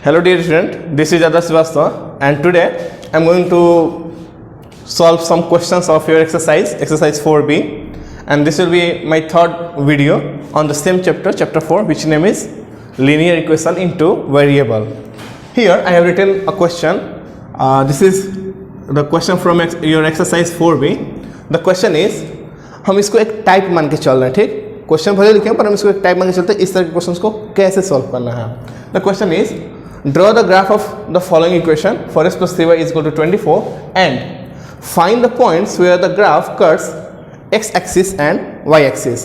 Hello dear student, this is Adarsh Srivastava and today I am going to solve some questions of your exercise 4b, and this will be my third video on the same chapter 4, which name is linear equation into variable. Here I have written a question. This is the question from your exercise 4b. The question is, हम इसको एक type मान के चल रहे हैं, ठीक, question भले लिखे पर हम इसको एक टाइप मान के चलते हैं, इस तरह के क्वेश्चंस को कैसे सॉल्व करना है. The question is, draw the graph of the following equation 4x plus 3y is equal to 24 and find the points where the graph cuts x axis and y axis.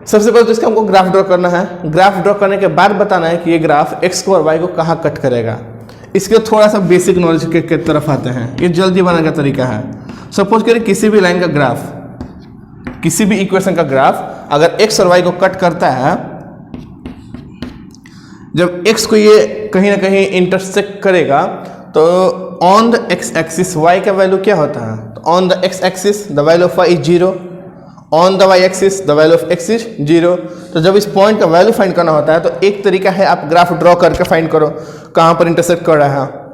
सबसे पहले तो इसका हमको graph draw करना है. Graph draw करने के बाद बताना है कि ये ग्राफ x को और y को कहाँ कट करेगा. इसके थोड़ा सा बेसिक नॉलेज के तरफ आते हैं. ये जल्दी बनाने का तरीका है. सपोज करिए किसी भी लाइन का ग्राफ, किसी भी इक्वेशन का ग्राफ अगर x और y को कट करता है, जब x को ये कहीं ना कहीं इंटरसेक्ट करेगा तो on the x axis y का वैल्यू क्या होता है. तो on the x axis the value of y is 0, on the y axis the value of x is 0. तो जब इस पॉइंट का वैल्यू फाइंड करना होता है तो एक तरीका है आप ग्राफ ड्रॉ करके फाइंड करो कहाँ पर इंटरसेक्ट कर रहा है.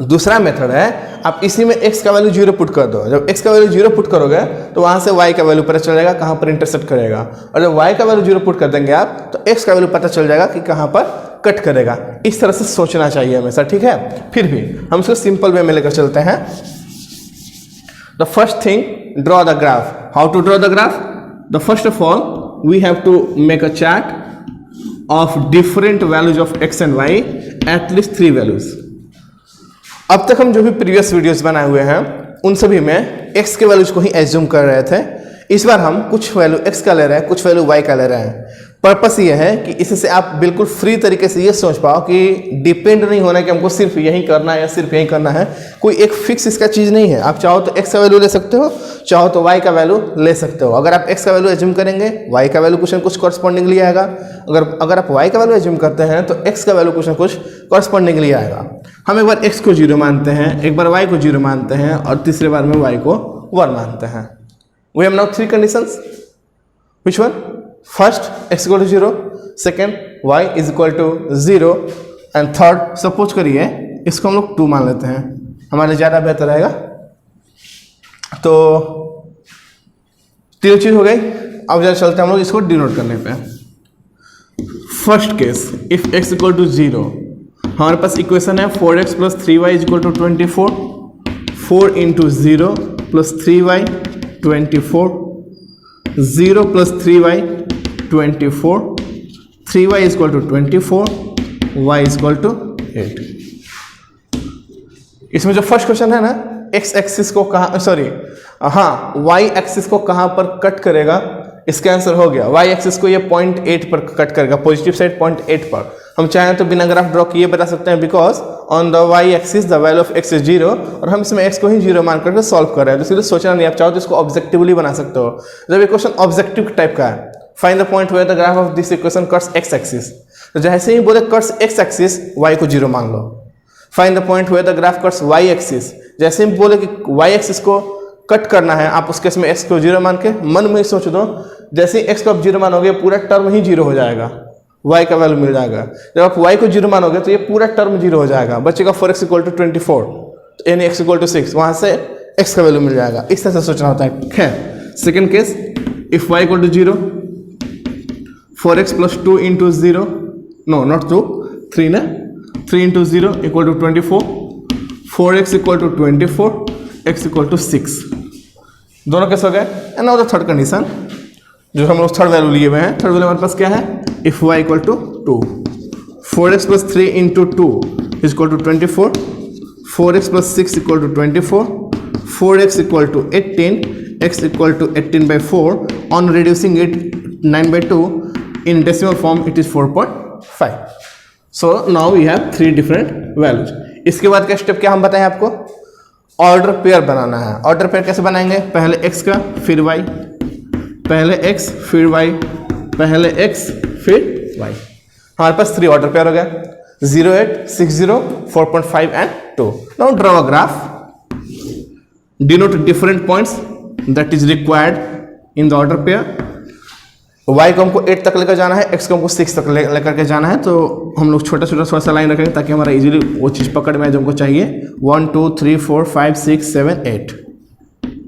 दूसरा मेथड है आप इसी में x का वैल्यू 0 पुट कर दो. जब x का वैल्यू 0 पुट करोगे तो वहाँ से y का वैल्यू पता चल जाएगा कहाँ पर इंटरसेक्ट करेगा, और जब y का वैल्यू 0 पुट कर देंगे आप तो x का वैल्यू पता चल जाएगा कि कहाँ पर कट करेगा. इस तरह से सोचना चाहिए हमेशा, ठीक है. फिर भी हम इसको सिंपल वे में लेकर चलते हैं. The first thing, draw the graph. How to draw the graph? The first of all we have to make a chart of different values of x and y, at least 3 values. अब तक हम जो भी previous videos बनाए हुए हैं उन सभी में x के वैल्यूज को ही एज्यूम कर रहे थे. इस बार हम कुछ वैल्यू x का ले रहे हैं, कुछ वैल्यू y का ले रहे हैं. पर्पस ये है कि इससे आप बिल्कुल फ्री तरीके से ये सोच पाओ कि डिपेंड नहीं होना कि हमको सिर्फ यही करना है या सिर्फ यही करना है. कोई एक फिक्स इसका चीज़ नहीं है. आप चाहो तो x का वैल्यू ले सकते हो, चाहो तो y का वैल्यू ले सकते हो. अगर आप x का वैल्यू एज्यूम करेंगे y का वैल्यू कुछ न कुछ कॉरस्पॉन्डिंगली आएगा. अगर आप y का वैल्यू एज्यूम करते हैं तो x का वैल्यू कुछ न कुछ कॉरस्पॉन्डिंगली आएगा. हम एक बार x को 0 मानते हैं, एक बार y को 0 मानते हैं और तीसरे बार में y को 1 मानते हैं. We have now 3 conditions. Which one? First x equal to 0, second y is equal to 0 and third suppose करिए इसको हम लोग 2 मान लेते हैं, हमारे ज़्यादा बेहतर रहेगा. तो तीनों चीज़ हो गई. अब ज़रा चलते हैं हम लोग इसको डिनोट करने पे. First case, if x equal to 0, हमारे पास इक्वेशन है 4x plus 3y is equal to 24. 4 into 0 plus 3y 24, 0 plus 3y 24, 3y is equal to 24, y is equal to 8. इसमें जो फर्स्ट क्वेश्चन है ना, x एक्सिस को कहाँ, सॉरी हाँ, y एक्सिस को कहाँ पर कट करेगा, इसका आंसर हो गया. y एक्सिस को ये 0.8 पर कट करेगा, पॉजिटिव साइड 0.8 पर. हम चाहें तो बिना ग्राफ ड्रॉ किए बता सकते हैं, because on the y axis the value of x is 0 और हम इसमें x को ही 0 मान करके सॉल्व कर रहे हैं. तो इसलिए सोचना नहीं. आप चाहो तो इसको ऑब्जेक्टिवली बना सकते हो. जब ये क्वेश्चन ऑब्जेक्टिव टाइप का है, find the point where the graph of this equation cuts x axis, तो जैसे ही बोले कट्स x एक्सिस y को 0 मान लो. Find the point where the graph cuts y axis, जैसे ही बोले कि y एक्सिस को कट करना है, आप उस केस में x को 0 मान के मन में ही सोच दो, जैसे ही x को आप 0 मानोगे पूरा टर्म ही 0 हो जाएगा, y का वैल्यू मिल जाएगा. जब आप y को 0 मानोगे तो ये पूरा टर्म 0 हो जाएगा, बचेगा 4x इक्वल टू 24 यानी x इक्वल टू 6, वहाँ से x का वैल्यू मिल जाएगा. इस तरह से सोचना होता है. खैर, second case, if y equal to 0, 4x plus 2 into 0, no not 2, 3 ना, 3 into 0 equal to 24, 4x equal to 24, x equal to 6. दोनों कैसे हो गए. And now the third condition, जो हम लोग थर्ड वैल्यू लिए हुए हैं. थर्ड वैल्यू हमारे पास क्या है, if y equal to 2, 4x plus 3 into 2 is equal to 24, 4x plus 6 equal to 24, 4x equal to 18, x equal to 18 by 4. On reducing it 9 by 2 in decimal form it is 4.5. So now we have 3 different values. इसके बाद का step क्या हम बताएं आपको, order pair बनाना है. Order pair कैसे बनाएंगे, पहले x का फिर y, पहले x फिर y, पहले x फिर y. हमारे पास 3 ऑर्डर पेयर हो गया, 0, 8, 6, 0, 4.5 and 2. Now draw a graph, denote different points that is required in the order pair. y को हमको 8 तक लेकर जाना है, x को हमको 6 तक लेकर के जाना है। तो हम लोग छोटा छोटा थोड़ा सा लाइन रखेंगे ताकि हमारा इजीली वो चीज़ पकड़ में जो हमको चाहिए। 1 2 3 4 5 6 7 8,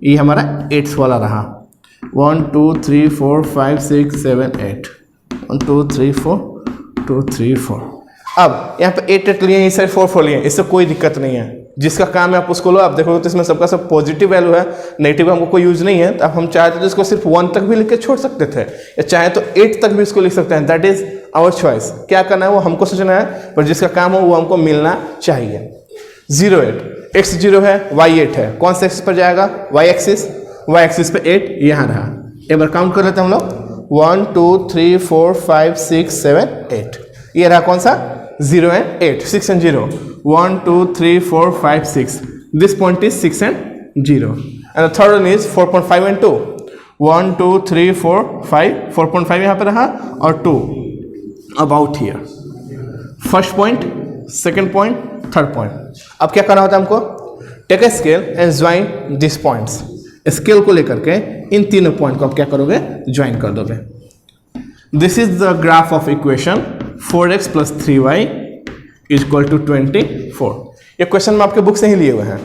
ये हमारा 8th वाला रहा। 1 2 3 4 5 6 7 8, 1 2 3 4 2 3 4। अब यहाँ पे 8 8 लिए, इस साइड 4 4 लिए, इससे कोई दिक्कत नहीं है। जिसका काम है आप उसको लो। आप देखोगे तो इसमें सबका सब पॉजिटिव वैल्यू है, नेगेटिव हमको कोई यूज नहीं है। तो अब हम चाहते तो इसको सिर्फ 1 तक भी लिख के छोड़ सकते थे, या चाहे तो 8 तक भी इसको लिख सकते हैं। That is our choice. क्या करना है वो हमको सोचना है, पर जिसका काम हो वो हमको मिलना चाहिए। 0 8, x 0 है, y 8 है। कौन से एक्सिस पर जाएगा? y एक्सिस पे 8 यहाँ रहा। एक बार काउंट कर लेते हैं हम लोग। 1 2 3 4 5 6 7 8, ये रहा कौन सा? 0 and 8, 6 and 0, 1 2 3 4 5 6, this point is 6 and 0, and the third one is 4.5 and 2, 1 2 3 4 5, 4.5 यहाँ पे रहा और 2 about here, first point, second point, third point। अब क्या करना होता है हमको? Take a scale and join this points. Scale को लेकर के इन तीनों पॉइंट को आप क्या करोगे? ज्वाइन कर दोगे। This is the graph of equation 4x plus 3y is equal to 24। ये क्वेश्चन में आपके बुक से ही लिए हुए हैं।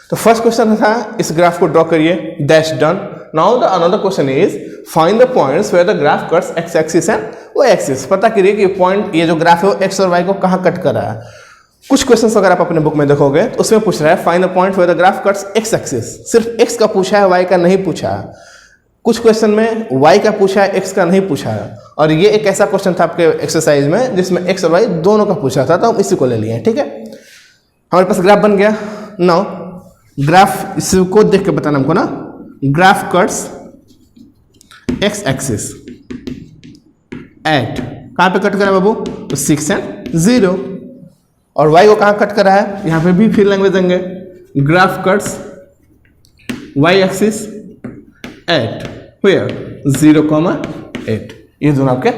तो फर्स्ट क्वेश्चन था इस ग्राफ को ड्रॉ करिए, that's done. Now the another question is find the points where the graph cuts x axis and y axis. पता करिए कि पॉइंट, ये जो ग्राफ है वो x और y को कहाँ कट कर रहा है। कुछ क्वेश्चंस अगर आप अपने बुक में देखोगे तो उसमें पूछ रहा है find the point where the graph cuts x axis. सिर्फ x का पूछा है, y का नहीं पूछा है। कुछ क्वेश्चन में y का पूछा है, x का नहीं पूछा है। और ये एक ऐसा क्वेश्चन था आपके एक्सरसाइज में जिसमें x और y दोनों का पूछा था, तो हम इसी को ले लिए हैं। ठीक है, हमारे पास ग्राफ बन गया। नाउ ग्राफ, इसको देख के बताना हमको ना। Graph cuts x axis at, कहाँ पे कट कर रहा है बाबू? तो 6 and 0। और y को कहाँ कट कर रहा है? यहाँ पे भी फिर लैंग्वेज देंगे। Graph cuts y axis at where 0,8। ये दोनों आपके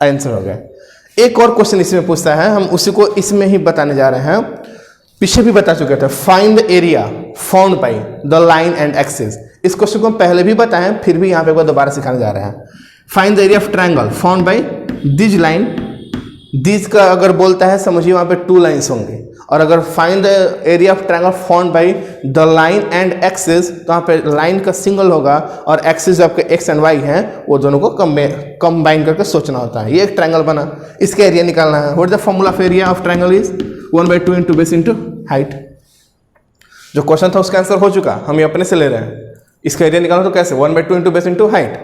आंसर हो गए। एक और क्वेश्चन इसमें पूछता है, हम उसी को इसमें ही बताने जा रहे हैं। पीछे भी बता चुके थे। Find the area found by the line and axis. इस क्वेश्चन को हम पहले भी बताएं, फिर भी यहाँ पे एक बार दोबारा सिखाने जा रहे हैं। Find the area of triangle found by this line. This का अगर बोलता है समझिए वहाँ पे 2 लाइन्स होंगी। और अगर find the area of triangle found by the line and axis, तो यहाँ पे लाइन का सिंगल होगा और एक्सिस जो आपके एक्स एंड वाई हैं वो दोनों को कंबाइन करके सोचना होता है। ये एक ट्रायंगल बना, इसका एरिया निकालना है। What is the formula of area of triangle is 1/2 into base into height. जो क्वेश्चन था उसका आंसर हो चुका, हम ये अपने से ले रहे हैं। इसका एरिया निकालना तो कैसे? 1/2 into base into height.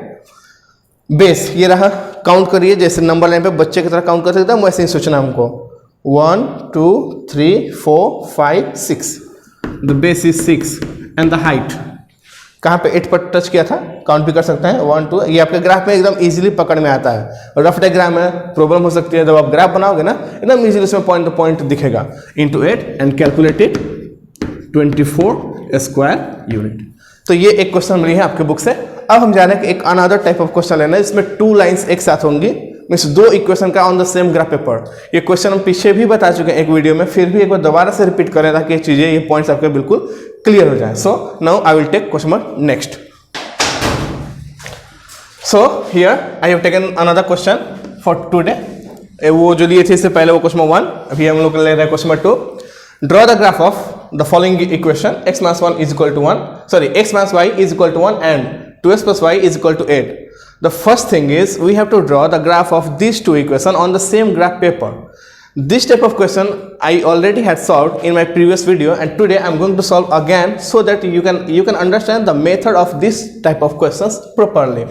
Base ये रहा, काउंट करिए जैसे नंबर लाइन पे बच्चे की तरह काउंट कर सकते हैं वैसे ही सोचना हमको। 1 2 3 4 5 6, the base is 6 and the height कहाँ पे 8 पर टच किया था, काउंट भी कर सकते हैं। 1 2, ये आपके ग्राफ में एकदम इजीली पकड़ में आता है। रफ डायग्राम है, प्रॉब्लम हो सकती है। जब आप ग्राफ बनाओगे ना एकदम इजीली उसमें पॉइंट टू पॉइंट दिखेगा। Into 8 and calculated 24 square unit. तो ये एक क्वेश्चन मिली है आपके बुक से। अब हम जा रहे हैं कि एक अनदर टाइप ऑफ क्वेश्चन लेना है, इसमें 2 लाइंस एक साथ होंगी, मीन्स 2 इक्वेशन का on the same graph paper. ये क्वेश्चन हम पीछे भी बता चुके हैं एक वीडियो में, फिर भी एक बार दोबारा से रिपीट करें ताकि ये चीजें, ये पॉइंट्स आपके बिल्कुल क्लियर हो जाए। So now I will take question number next. So here I have taken another question for today. वो जो लिए थे इससे पहले वो क्वेश्चन नंबर 1, अभी हम लोग ले रहे हैं question number 2। Draw the graph of the following equation: x minus 1 is equal to 1. Sorry, x minus y is equal to 1 and 2x plus y is equal to 8. The first thing is we have to draw the graph of these 2 equations on the same graph paper. This type of question I already had solved in my previous video, and today I am going to solve again so that you can understand the method of this type of questions properly.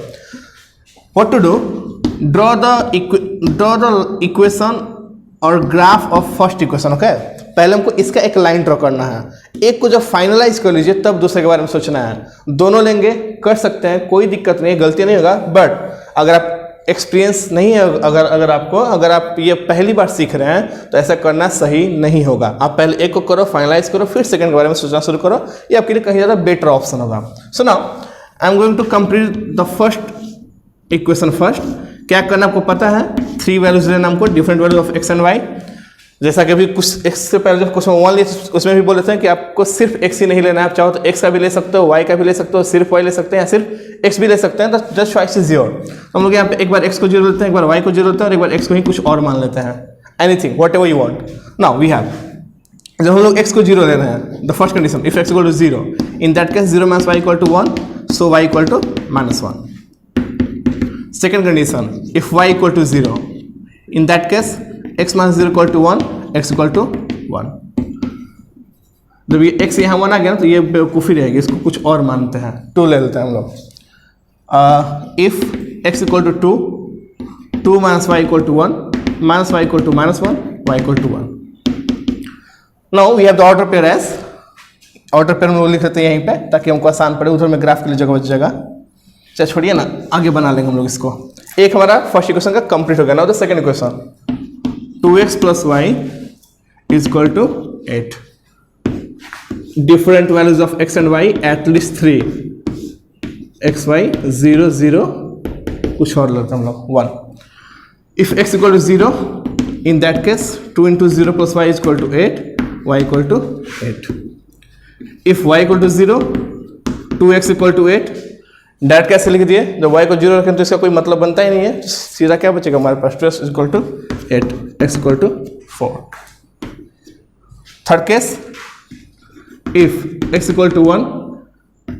What to do? Draw the equation or graph of first equation. Okay. पहले हमको इसका एक line draw करना है। एक को जब finalise कर लीजिए तब दूसरे के बारे में सोचना है। दोनों लेंगे, कर सकते हैं, कोई दिक्कत नहीं, गलती नहीं होगा। बट अगर आप एक्सपीरियंस नहीं है, अगर आप ये पहली बार सीख रहे हैं तो ऐसा करना सही नहीं होगा। आप पहले एक को करो, फाइनलाइज करो, फिर सेकंड के बारे में सोचना शुरू करो। ये आपके लिए कहीं ज़्यादा बेटर ऑप्शन होगा। So now I am going to complete the first equation first. क्या करना आपको पता है, 3 वैल्यूज लेना हमको, different value of X and Y. जैसा कि अभी कुछ एक्स से पहले जब क्वेश्चन 1 लिए उसमें भी बोले थे कि आपको सिर्फ एक्स ही नहीं लेना है, आप चाहो तो एक्स का भी ले सकते हो, वाई का भी ले सकते हो, सिर्फ वाई ले सकते हैं या सिर्फ x भी ले सकते हैं, तो जस्ट चॉइस इज योर। हम लोग यहाँ पे एक बार x को 0 लेते हैं, एक बार y को 0 लेते हैं और एक बार x को ही कुछ और मान लेते हैं, anything whatever you want. Now we have, जब हम लोग x को 0 ले रहे हैं, the first condition if x equal to 0, in that case 0 minus y equal to 1, so y equal to -1। Second condition if y equal to 0, in that case x minus 0 equal to 1, x equal to 1। जब ये x यहाँ 1 आ गया ना तो ये बेवकूफ़ी रहेगी, इसको कुछ और मानते हैं, 2 ले लेते हैं हम लोग। If x equal to 2, 2 minus Y equal to 1, minus Y equal to -1, y equal to 1। Now we have the order pair as, order pair हम लोग लिख लेते हैं यहीं पे ताकि हमको आसान पड़े, उधर में ग्राफ के लिए जगह बच जाएगा। चल छोड़िए ना, आगे बना लेंगे हम लोग इसको। एक हमारा फर्स्ट इक्वेशन का कंप्लीट हो गया। Now the second equation 2x plus Y is equal to 8, different values of x and y at least 3, x y 0 0, कुछ और लेते हैं हम लोग 1। if x equal to 0, in that case 2 into 0 plus y is equal to 8, y equal to 8। if y equal to 0, 2x equal to 8, direct कैसे लिख दिए, जब y को 0 रखें तो इसका कोई मतलब बनता ही नहीं है, सीधा क्या बचेगा हमारे पास, 2x is equal to 8, x equal to 4। Third case if x equal to 1,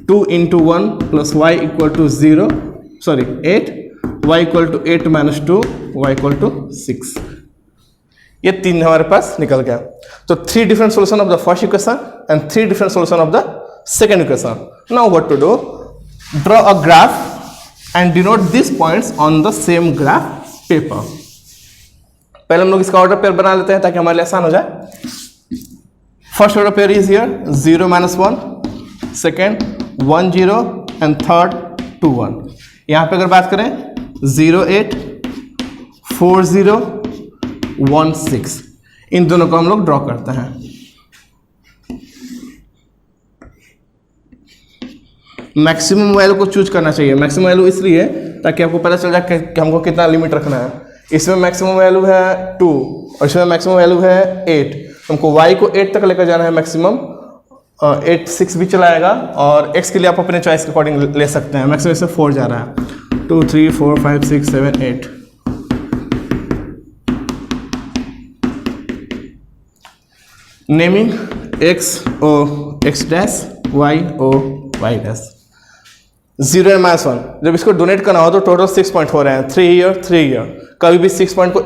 2 into 1 plus y equal to 0, sorry 8, y equal to 8 minus 2, y equal to 6। ये तीन हमारे पास निकल गया। तो 3 different solution of the first equation and 3 different solution of the second equation। Now what to do? Draw a graph and denote these points on the same graph paper। पहले हम लोग इसका ऑर्डर पेयर बना लेते हैं ताकि हमारे लिए आसान हो जाए। First order pair is here 0 minus 1, second 1 0 and third 2 1। यहाँ पे अगर बात करें 0 8, 4 0, 1 6, इन दोनों को हम लोग ड्रॉ करते हैं। मैक्सिमम वैल्यू को चूज करना चाहिए। मैक्सिमम वैल्यू इसलिए ताकि आपको पता चल जाए कि हमको कितना लिमिट रखना है। इसमें मैक्सिमम वैल्यू है 2 और इसमें मैक्सिमम वैल्यू है 8। हमको y को 8 तक लेकर जाना है मैक्सिमम, 8 6 भी चलाएगा और x के लिए आप अपने चॉइस के अकॉर्डिंग ले सकते हैं। मैक्सिमम इसमें 4 जा रहा है, 2 3 4 5 6 7 8। Naming x o x dash, y o y dash. 0 and -1, जब इसको डोनेट करना हो तो टोटल 6 पॉइंट हो रहे हैं, 3 ईयर 3 ईयर। कभी भी 6 पॉइंट को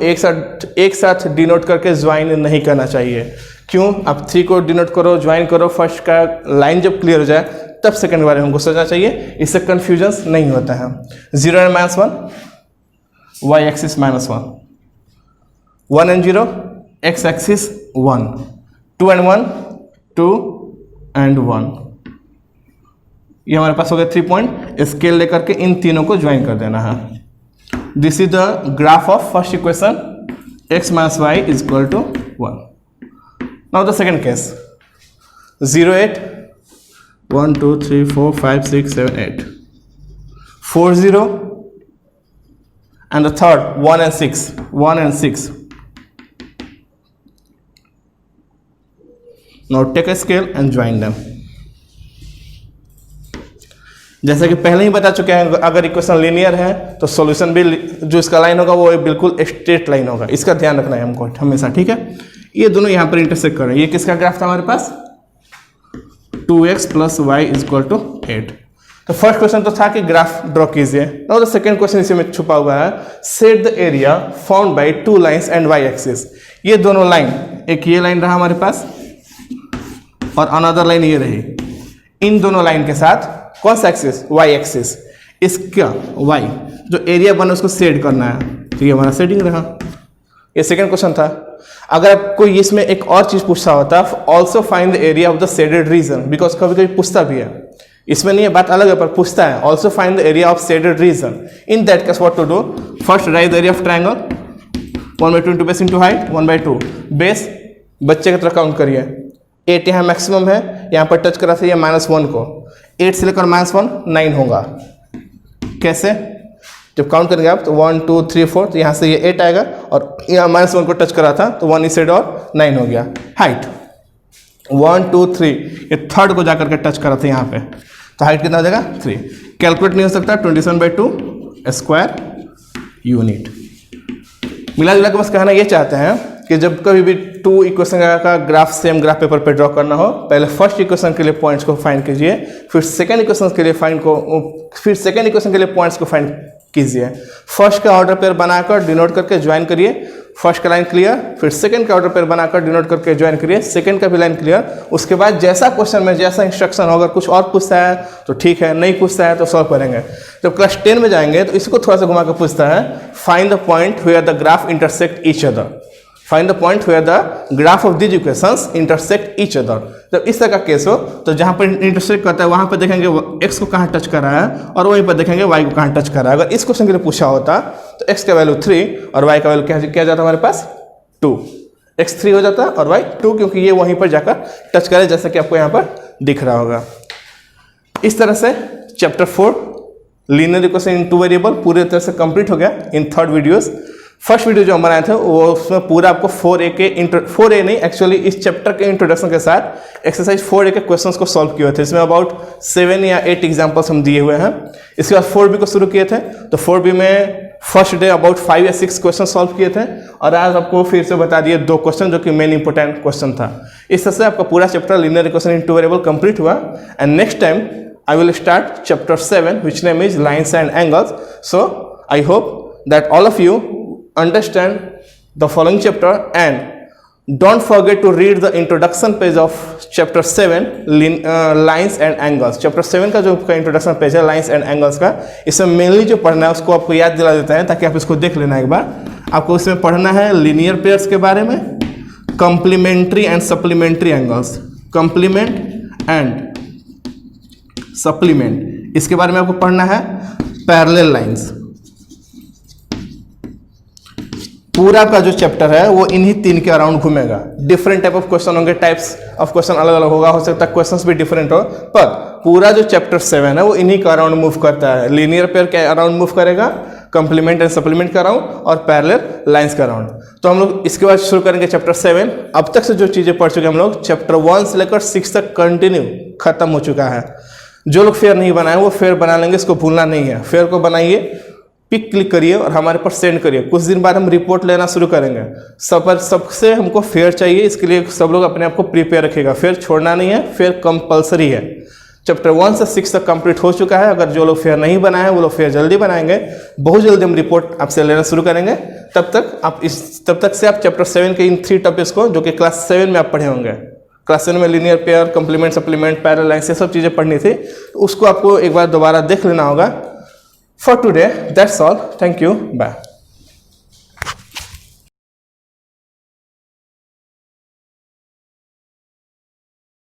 एक साथ डिनोट करके ज्वाइन नहीं करना चाहिए। क्यों? आप 3 को डिनोट करो, ज्वाइन करो, फर्स्ट का लाइन जब क्लियर हो जाए तब सेकंड के बारे में हमको सोचना चाहिए, इससे कन्फ्यूजन्स नहीं होता है। 0 and -1, y axis -1, 1 and 0, x axis 1, 2 and 1, 2 and 1। ये हमारे पास हो गया 3 पॉइंट। स्केल लेकर के इन तीनों को ज्वाइन कर देना है। This is the graph of first equation, x minus y is equal to 1। Now the second case 0 8, 1 2 3 4 5 6 7 8, 4 0 and the third 1 and 6, 1 and 6। Now take a scale and join them। जैसा कि पहले ही बता चुके हैं, अगर इक्वेशन लीनियर है तो solution भी जो इसका लाइन होगा वो बिल्कुल स्ट्रेट लाइन होगा। इसका ध्यान रखना है हमको हमेशा, ठीक है। ये दोनों यहाँ पर इंटरसेक्ट कर रहे हैं। ये किसका ग्राफ था हमारे पास? 2x plus Y is equal to 8। तो फर्स्ट क्वेश्चन तो था कि ग्राफ ड्रॉ कीजिए। नाउ द सेकंड क्वेश्चन इसी में छुपा हुआ है, set the area found by 2 lines and y axis. ये दोनों लाइन, एक ये लाइन रहा हमारे पास और अनदर लाइन ये रही। इन दोनों लाइन के साथ कौन सा एक्सिस? y axis. इसका y जो एरिया बना उसको सेट करना है, तो ये हमारा सेटिंग रहा। ये सेकंड क्वेश्चन था। अगर कोई इसमें एक और चीज पूछता होता, also find the area of the shaded region, because कभी कभी पूछता भी है, इसमें नहीं है, बात अलग है, पर पूछता है also find the area of shaded region. In that case what to do? First write the area of triangle, 1/2 into base into height, 1/2 base. बच्चे की तरह काउंट करिए, 8 यहाँ मैक्सिमम है, यहाँ पर टच करा था ये -1 को, 8 से लेकर -1 9 होगा। कैसे? जब काउंट करेंगे आप तो 1 2 3 4, तो यहाँ से ये 8 आएगा और यहाँ -1 को टच करा था तो 1 इस साइड और 9 हो गया। हाइट 1 2 3, ये थर्ड को जाकर के टच करा था यहाँ पे, तो हाइट कितना हो जाएगा 3। कैलकुलेट नहीं हो सकता, 27/2 स्क्वायर यूनिट। मिला जुला के बस कहना ये चाहते हैं कि जब कभी भी 2 इक्वेशन का ग्राफ सेम ग्राफ पेपर पे ड्रॉ करना हो, पहले फर्स्ट इक्वेशन के लिए पॉइंट्स को फाइंड कीजिए, फिर सेकंड इक्वेशन के लिए पॉइंट्स को फाइंड कीजिए। फर्स्ट का ऑर्डर पेयर बनाकर डिनोट करके ज्वाइन करिए, फर्स्ट का लाइन क्लियर, फिर सेकंड का ऑर्डर पेयर बनाकर डिनोट करके ज्वाइन करिए, सेकंड का भी लाइन क्लियर। उसके बाद जैसा क्वेश्चन में जैसा इंस्ट्रक्शन होगा, कुछ और पूछता है तो ठीक है, नहीं पूछता है तो सॉल्व करेंगे। जब क्लास 10 में जाएंगे तो इसको थोड़ा सा घुमा कर पूछता है, find the point where the graph intersect each other, find the point where the graph of these equations intersect each other. जब इस तरह का केस हो तो जहां पर इंटरसेक्ट करता है वहां पर देखेंगे x को कहां टच कर रहा है और वहीं पर देखेंगे y को कहां टच कर रहा है। अगर इस क्वेश्चन के लिए पूछा होता तो x का वैल्यू 3 और y का वैल्यू क्या जाता हमारे पास 2, x 3 हो जाता और y 2, क्योंकि ये वहीं पर जाकर टच करे, जैसा कि आपको यहाँ पर दिख रहा होगा। इस तरह से chapter 4 linear equation in 2 variable पूरी तरह से कंप्लीट हो गया इन 3rd वीडियोस। फर्स्ट वीडियो जो हम बनाए थे वो उसमें पूरा आपको 4A नहीं, एक्चुअली इस चैप्टर के इंट्रोडक्शन के साथ एक्सरसाइज 4A के क्वेश्चंस को सॉल्व किए थे। इसमें अबाउट 7 या 8 एग्जांपल्स हम दिए हुए हैं। इसके बाद 4B को शुरू किए थे, तो 4B में फर्स्ट डे अबाउट 5 या 6 क्वेश्चन सॉल्व किए थे और आज आपको फिर से बता दिए 2 क्वेश्चन जो कि मेन इंपॉर्टेंट क्वेश्चन था। इस तरह से आपका पूरा chapter linear equation in 2 variable complete हुआ। And next time I will start chapter 7, which name is lines and angles. So I hope that all of you understand the following chapter and don't forget to read the introduction page of chapter 7, lines and angles. Chapter 7 का जो introduction page है lines and angles का, इसमें mainly जो पढ़ना है उसको आपको याद दिला देता है ताकि आप इसको देख लेना एक बार। आपको इसमें पढ़ना है लीनियर पेयर्स के बारे में, complementary and supplementary angles, complement and supplement, इसके बारे में आपको पढ़ना है पैरेलल लाइंस। पूरा का जो चैप्टर है वो इन्हीं 3 के अराउंड घूमेगा। डिफरेंट टाइप ऑफ क्वेश्चन होंगे, टाइप्स ऑफ क्वेश्चन अलग अलग होगा, हो सकता है क्वेश्चंस भी डिफरेंट हो, पर पूरा जो चैप्टर 7 है वो इन्हीं का अराउंड मूव करता है। लीनियर पेयर के अराउंड मूव करेगा, कंप्लीमेंट एंड सप्लीमेंट का अराउंड और पैरेलल लाइंस का अराउंड। तो हम लोग इसके बाद शुरू करेंगे चैप्टर 7। अब तक से जो चीजें पढ़ चुके हम लोग चैप्टर 1 से लेकर 6 तक कंटिन्यू खत्म हो चुका है। जो लोग फेयर नहीं बनाए वो फेयर बना लेंगे, इसको भूलना नहीं है। फेयर को बनाइए, पिक क्लिक करिए और हमारे पास सेंड करिए। कुछ दिन बाद हम रिपोर्ट लेना शुरू करेंगे। सबसे हमको फेयर चाहिए, इसके लिए सब लोग अपने आप को प्रिपेयर रखिएगा। फेयर छोड़ना नहीं है, फेयर कंपलसरी है। चैप्टर 1 से 6 तक कंप्लीट हो चुका है। अगर जो लोग फेयर नहीं बनाए हैं वो लोग फेयर जल्दी बनाएंगे। बहुत जल्दी हम रिपोर्ट आपसे लेना शुरू करेंगे। तब तक से आप चैप्टर 7 के इन 3 टॉपिक्स को, जो कि क्लास 7 में आप पढ़े होंगे, क्लास 7 में linear pair, complement, supplement, parallel lines, ये सब चीज़ें पढ़नी थी, तो उसको आपको एक बार दोबारा देख लेना होगा। For today that's all, thank you, bye.